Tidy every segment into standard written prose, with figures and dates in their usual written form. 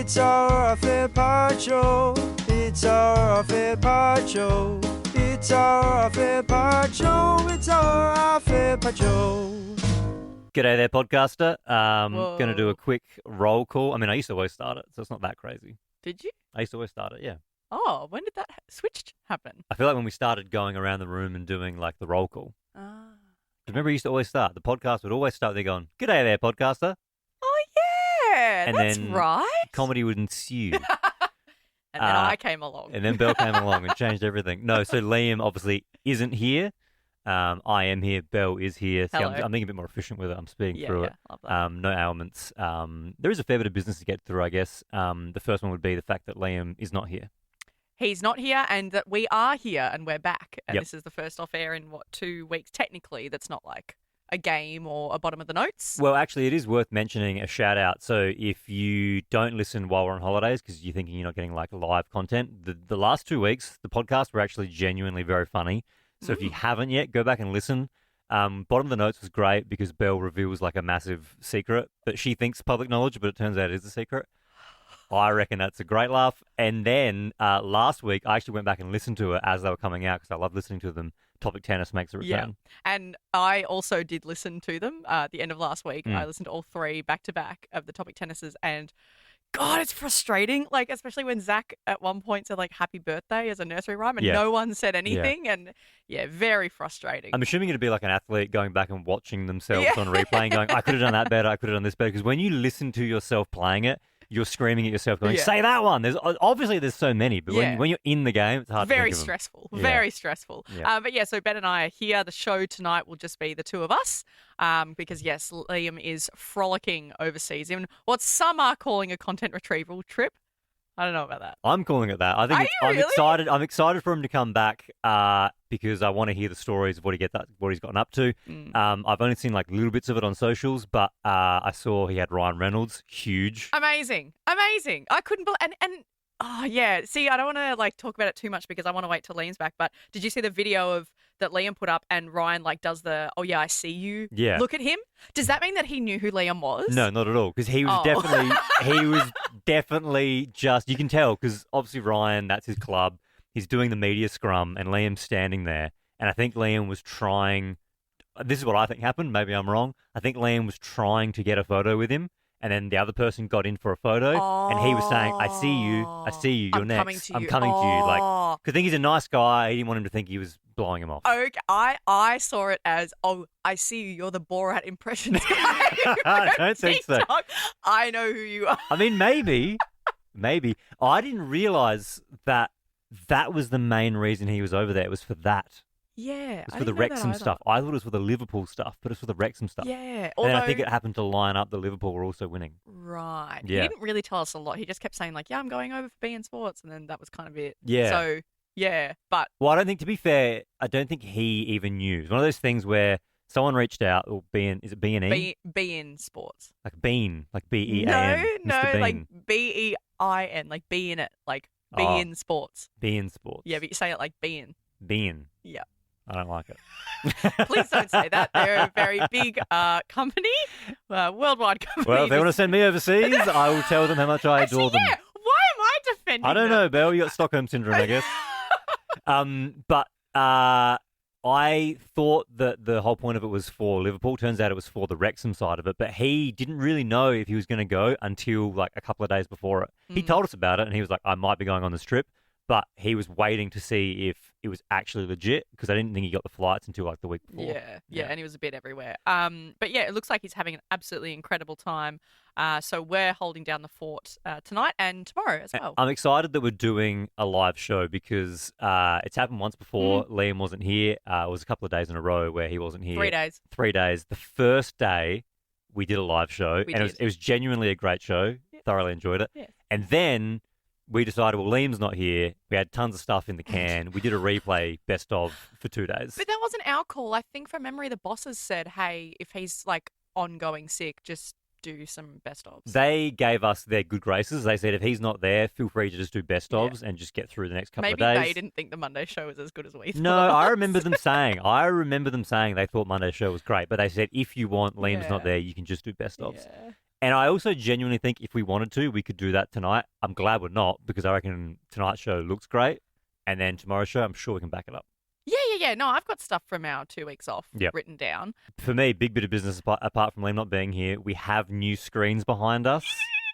It's our fair part show. It's our fair part show. It's our fair part show. It's our fair part show. G'day there, podcaster. Whoa. Going to do a quick roll call. I mean, I used to always start it, so it's not that crazy. Did you? I used to always start it, yeah. Oh, when did that switch happen? I feel like when we started going around the room and doing like the roll call. Ah. Remember, you used to always start. The podcast would always start there going, "G'day there, podcaster." Oh, yeah. And that's then right. Comedy would ensue. And then I came along. And then Belle came along and changed everything. No, so Liam obviously isn't here. I am here. Belle is here. See, Hello. I'm being a bit more efficient with it. I'm speeding through it. Love that. No ailments. There is a fair bit of business to get through, I guess. The first one would be the fact that Liam is not here. He's not here and that we are here and we're back. And Yep. this is the first off air in, 2 weeks technically. That's not like a game or a bottom of the notes. Well, actually, it is worth mentioning a shout out. So if you don't listen while we're on holidays because you're thinking you're not getting like live content, the last 2 weeks, the podcasts were actually genuinely very funny. So if you haven't yet, go back and listen. Bottom of the notes was great because Belle reveals like a massive secret that she thinks public knowledge, but it turns out it is a secret. I reckon that's a great laugh. And then last week, I actually went back and listened to it as they were coming out because I love listening to them. Topic Tennis makes a return. And I also did listen to them at the end of last week. Mm. I listened to all 3 back to back of the Topic Tennises and God, it's frustrating. Like, especially when Zach at one point said like happy birthday as a nursery rhyme and Yeah. no one said anything. And yeah, very frustrating. I'm assuming it'd be like an athlete going back and watching themselves Yeah. on replay and going, I could have done that better, I could have done this better. Because when you listen to yourself playing it, you're screaming at yourself going, Yeah. say that one. There's so many, but Yeah. when you're in the game, it's hard to Very think of them. stressful. Yeah. Very stressful. Yeah. But yeah, so Ben and I are here. The show tonight will just be the 2 of us because, yes, Liam is frolicking overseas in what some are calling a content retrieval trip. I don't know about that. I'm calling it that. I think Are you I'm really? excited. I'm excited for him to come back because I want to hear the stories of what he's gotten up to. I've only seen like little bits of it on socials, but I saw he had Ryan Reynolds, huge. Amazing. I couldn't believe and oh yeah. See, I don't want to like talk about it too much because I want to wait till Liam's back. But did you see the video of that Liam put up and Ryan like does the oh yeah I see you Yeah. look at him? Does that mean that he knew who Liam was? No, not at all. Because he was Oh. definitely just, you can tell because obviously Ryan, that's his club. He's doing the media scrum and Liam's standing there. And I think Liam was trying, this is what I think happened. Maybe I'm wrong. I think Liam was trying to get a photo with him. And then the other person got in for a photo and he was saying, I see you, you're I'm next. coming to you. I'm coming to you. Like, Oh. because I think he's a nice guy. He didn't want him to think he was blowing him off. Okay, I saw it as, oh, I see you. You're the Borat impressions guy. I from don't think so. TikTok. I know who you are. I mean, maybe. I didn't realize that was the main reason he was over there. It was for that. Yeah. It was for the Wrexham stuff. I thought it was for the Liverpool stuff, but it's for the Wrexham stuff. Yeah. And Although, then I think it happened to line up that Liverpool were also winning. right. Yeah. He didn't really tell us a lot. He just kept saying like, yeah, I'm going over for beIN Sports. And then that was kind of it. Yeah. So, yeah. But Well, I don't think, to be fair, I don't think he even knew. It's one of those things where someone reached out, or is it B&E? beIN Sports. Like Bean, like B-E-A-N. No, Mr. Bean. like BEIN, like be in it, like beIN Sports. beIN Sports. Yeah, but you say it like beIN. Bean. Yeah. I don't like it. Please don't say that. They're a very big company, worldwide company. Well, if they want to send me overseas, I will tell them how much I adore them. Yeah, why am I defending I don't them? know, Belle. You got Stockholm syndrome, I guess. But I thought that the whole point of it was for Liverpool. Turns out it was for the Wrexham side of it. But he didn't really know if he was going to go until like a couple of days before it. He told us about it, and he was like, "I might be going on this trip." But he was waiting to see if it was actually legit because I didn't think he got the flights until like the week before. Yeah, and he was a bit everywhere. But yeah, it looks like he's having an absolutely incredible time. So we're holding down the fort tonight and tomorrow as well. I'm excited that we're doing a live show because it's happened once before. Liam wasn't here. It was a couple of days in a row where he wasn't here. 3 days. 3 days. The first day we did a live show, We and did. it was genuinely a great show. Yeah. Thoroughly enjoyed it. Yeah. And then we decided, well, Liam's not here. We had tons of stuff in the can. We did a replay best of for 2 days. But that wasn't our call. I think from memory, the bosses said, hey, if he's like ongoing sick, just do some best ofs. They gave us their good graces. They said, if he's not there, feel free to just do best ofs and just get through the next couple Maybe of days. they didn't think the Monday show was as good as we thought. No, I remember them saying they thought Monday's show was great, but they said if you want Liam's not Yeah. there, you can just do best ofs. Yeah. And I also genuinely think if we wanted to, we could do that tonight. I'm glad we're not, because I reckon tonight's show looks great. And then tomorrow's show, I'm sure we can back it up. Yeah. No, I've got stuff from our 2 weeks off Yep. written down. For me, big bit of business apart from Liam not being here, we have new screens behind us.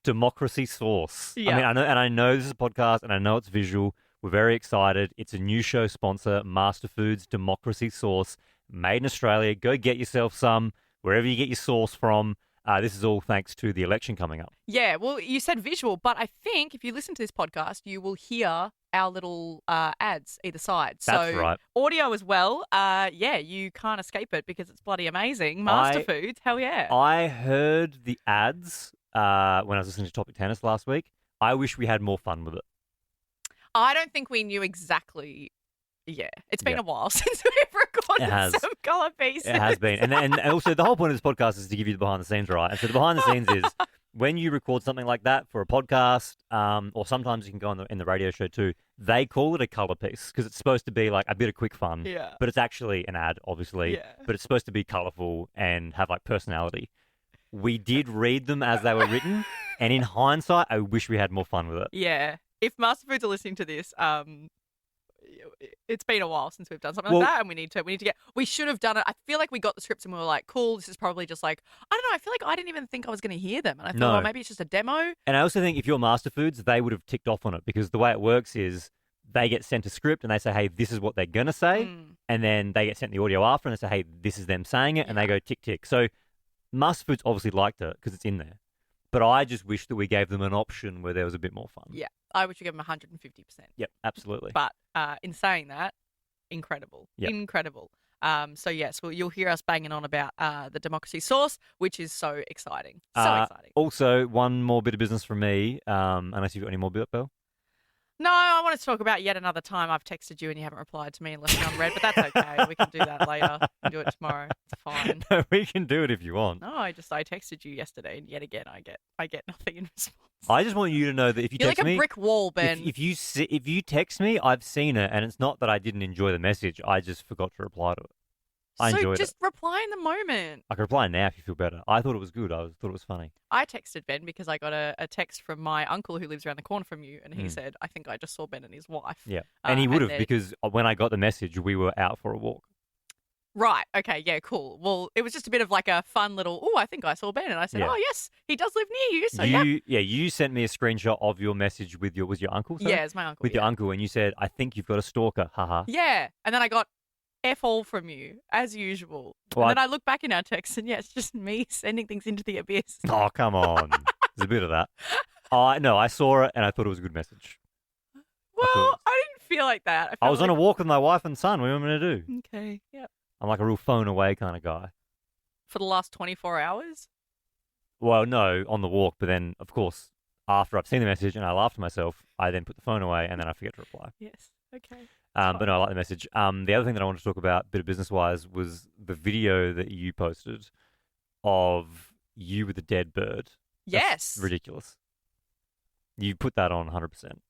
Democracy Sauce. Yeah. I mean, I know this is a podcast and I know it's visual. We're very excited. It's a new show sponsor, Master Foods Democracy Sauce, made in Australia. Go get yourself some wherever you get your sauce from. This is all thanks to the election coming up. Yeah, well, you said visual, but I think if you listen to this podcast, you will hear our little ads either side. That's so right. audio as well. Yeah, you can't escape it because it's bloody amazing. Master Foods, hell yeah. I heard the ads when I was listening to Topic Tennis last week. I wish we had more fun with it. I don't think we knew exactly. Yeah, it's been Yeah. a while since we've recorded It has. some colour pieces. It has been. And also, the whole point of this podcast is to give you the behind the scenes, right? And so the behind the scenes is when you record something like that for a podcast, or sometimes you can go in the radio show too, they call it a colour piece because it's supposed to be like a bit of quick fun. Yeah. But it's actually an ad, obviously. Yeah. But it's supposed to be colourful and have like personality. We did read them as they were written. And in hindsight, I wish we had more fun with it. Yeah. If Master Foods are listening to this, it's been a while since we've done something Well- like that, and we need to get. We should have done it. I feel like we got the scripts and we were like, "Cool, this is probably just like I don't know." I feel like I didn't even think I was going to hear them, and I thought, No. "Well, maybe it's just a demo." And I also think if you're Master Foods, they would have ticked off on it because the way it works is they get sent a script and they say, hey, this is what they're going to say. Mm. And then they get sent the audio after and they say, hey, this is them saying it. And they go tick, tick. So Master Foods obviously liked it because it's in there. But I just wish that we gave them an option where there was a bit more fun. Yeah, I would give them 150%. Yep, absolutely. But in saying that, incredible, Yep. incredible. So yes, well, you'll hear us banging on about the Democracy Sauce, which is so exciting, so exciting. Also, one more bit of business from me, unless you've got any more, Bill. No, I want to talk about yet another time I've texted you and you haven't replied to me and left me unread, but that's okay. We can do that later. We can do it tomorrow. It's fine. No, we can do it if you want. No, I texted you yesterday, and yet again I get nothing in response. I just want you to know that if you You're text like a me, brick wall, Ben. if you text me, I've seen it, and it's not that I didn't enjoy the message. I just forgot to reply to it. I so enjoyed just it. reply in the moment. I can reply now if you feel better. I thought it was good. I thought it was funny. I texted Ben because I got a text from my uncle who lives around the corner from you, and he Hmm. said, "I think I just saw Ben and his wife." Yeah, and he would have they're- because when I got the message, we were out for a walk. Right. Okay. Yeah. Cool. Well, it was just a bit of like a fun little. Oh, I think I saw Ben, and I said, Yeah. "Oh, yes, he does live near you." So yeah, You sent me a screenshot of your message with your uncle. Sorry? yeah, it's my uncle. with yeah. your uncle, and you said, "I think you've got a stalker." Haha. Yeah, and then I got F all from you as usual. Well, and then I look back in our texts, and yeah, it's just me sending things into the abyss. Oh, come on. There's a bit of that. I saw it and I thought it was a good message. Well, I didn't feel like that. I felt was on a walk with my wife and son. What do you want me to do? Okay. Yeah. I'm like a real phone away kind of guy. For the last 24 hours. Well, no, on the walk, but then, of course, after I've seen the message and I laugh to myself, I then put the phone away and then I forget to reply. Yes. Okay. But no, I like the message. The other thing that I wanted to talk about, bit of business-wise, was the video that you posted of you with a dead bird. That's Yes. ridiculous. You put that on 100%.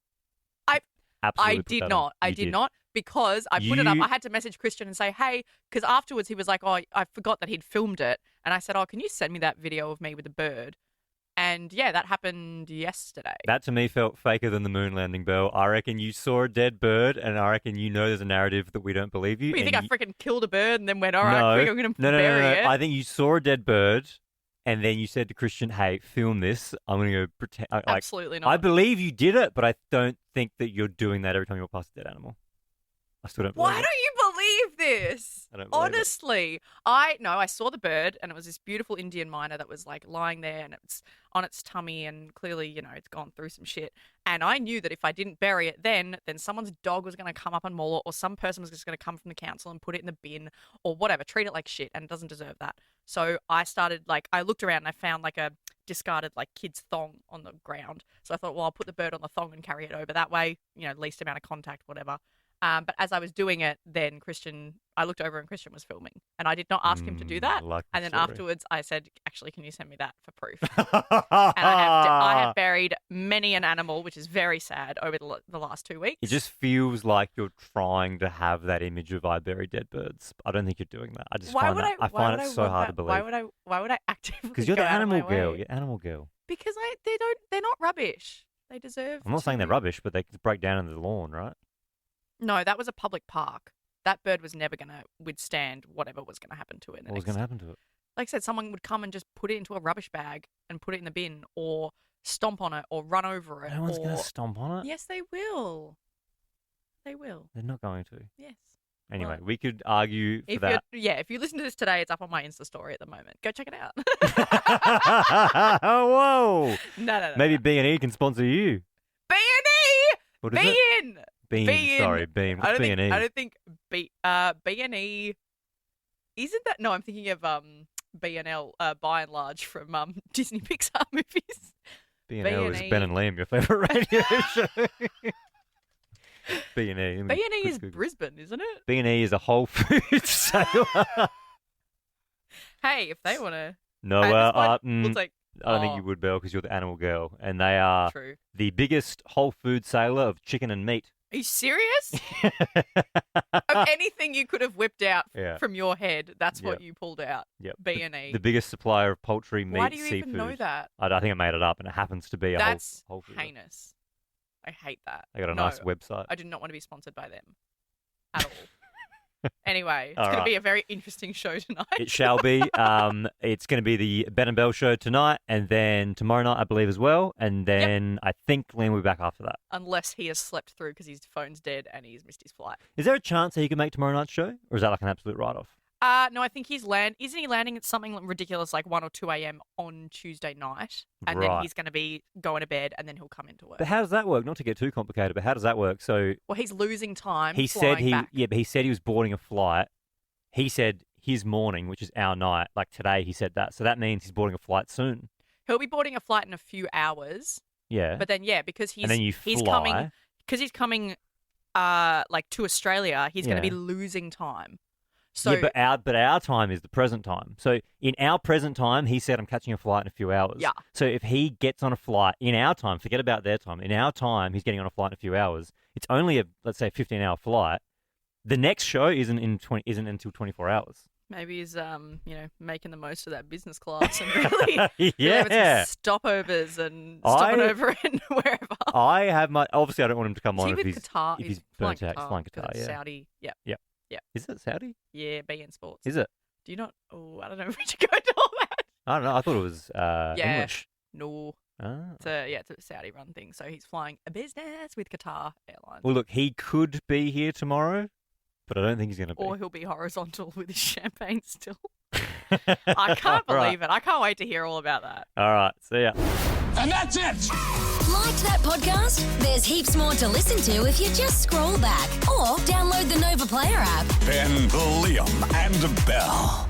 I Absolutely put did that not. on. I You did not because I put it up. You- I had to message Christian and say, hey, because afterwards he was like, oh, I forgot that he'd filmed it. And I said, oh, can you send me that video of me with a bird? And yeah, that happened yesterday. That to me felt faker than the moon landing, Belle. I reckon you saw a dead bird, and I reckon you know there's a narrative that we don't believe you. What, you think and I freaking killed a bird and then went, all right, No. quick, I'm going to no, bury it? I think you saw a dead bird, and then you said to Christian, "Hey, film this. I'm going to go pretend." Like, Absolutely not. I believe you did it, but I don't think that you're doing that every time you walk past a dead animal. I still don't believe Why it. don't you believe this? I don't believe it. Honestly, I saw the bird and it was this beautiful Indian myna that was like lying there and it's on its tummy and clearly, it's gone through some shit. And I knew that if I didn't bury it then someone's dog was going to come up and maul it or some person was just going to come from the council and put it in the bin or whatever, treat it like shit and it doesn't deserve that. So I started I looked around and I found like a discarded kid's thong on the ground. So I thought, well, I'll put the bird on the thong and carry it over that way, least amount of contact, whatever. But as I was doing it, then I looked over and Christian was filming. And I did not ask him to do that. lucky And then story. afterwards, I said, actually, can you send me that for proof? And I have buried many an animal, which is very sad, over the last 2 weeks. It just feels like you're trying to have that image of I bury dead birds. I don't think you're doing that. I just find it so hard to believe. Why would I actively? Because you're go the out of my animal girl. way? You're animal girl. Because they're not rubbish. They deserve. I'm not saying they're to- rubbish, but they can break down in the lawn, right? No, that was a public park. That bird was never going to withstand whatever was going to happen to it. What was going to happen to it? Like I said, someone would come and just put it into a rubbish bag and put it in the bin, or stomp on it, or run over it. No one's going or- to stomp on it. Yes, they will. They will. They're not going to. Yes. Anyway, Well, we could argue for that. If you listen to this today, it's up on my Insta story at the moment. Go check it out. Whoa! No. Maybe B&E can sponsor you. B&E! What is it? Bean! Bean. Bean. Sorry, Bean. What's B&E? I don't think B&E isn't that. No, I'm thinking of B&L by and large from Disney Pixar movies. B&L is B&E. Ben and Liam, your favourite radio show. B&E. B&E is Brisbane, isn't it? B&E is a Whole Foods sailor. Hey, if they want to. No, looks like I don't think you would, Belle, because you're the animal girl. And they are true. the biggest Whole Food sailor of chicken and meat. Are you serious? Of anything you could have whipped out Yeah. from your head, that's what you pulled out. Yep. B&E. The biggest supplier of poultry, meat, Why do you seafood. even know that? I think I made it up, and it happens to be a That's Whole Food. heinous. I hate that. They got a No, nice website. I do not want to be sponsored by them at all. Anyway, it's All going to right. be a very interesting show tonight. It shall be. It's going to be the Ben and Bell show tonight, and then tomorrow night, I believe, as well. And then I think Liam will be back after that. Unless he has slept through because his phone's dead and he's missed his flight. Is there a chance that he can make tomorrow night's show, or is that like an absolute write-off? No, I think isn't he landing at something ridiculous like 1 or 2 a.m. on Tuesday night? And then Right. he's going to be going to bed and then he'll come into work. But how does that work? Not to get too complicated, but how does that work? So Well, he's losing time. he said flying back. but he said he was boarding a flight. He said his morning, which is our night, like today. He said that, so that means he's boarding a flight soon. He'll be boarding a flight in a few hours. Yeah, But then, because he's and then you he's fly. coming because he's coming like to Australia. He's going to be Yeah. losing time. So yeah, but our time is the present time. So in our present time, he said, I'm catching a flight in a few hours. Yeah. So if he gets on a flight in our time, forget about their time. In our time, he's getting on a flight in a few hours. It's only let's say a 15-hour flight. The next show isn't until 24 hours. maybe he's making the most of that business class and really having Yeah. some stopovers and stopping over in wherever. I have my obviously I don't want him to come Is on he if with he's Qatar? if He's he's burnt flying out. He's flying 'cause Qatar. it's Yeah. Saudi. Yep. Is it Saudi? Yeah, BN Sports. Is it? Do you not? Oh, I don't know if we should go into all that. I don't know. I thought it was English. No, Ah. it's a Saudi run thing. So he's flying a business with Qatar Airlines. Well, look, he could be here tomorrow, but I don't think he's going to be. Or he'll be horizontal with his champagne still. I can't believe it. I can't wait to hear all about that. All right. See ya. And that's it. Liked that podcast? There's heaps more to listen to if you just scroll back or download the Nova Player app. Ben, Liam, and Bell.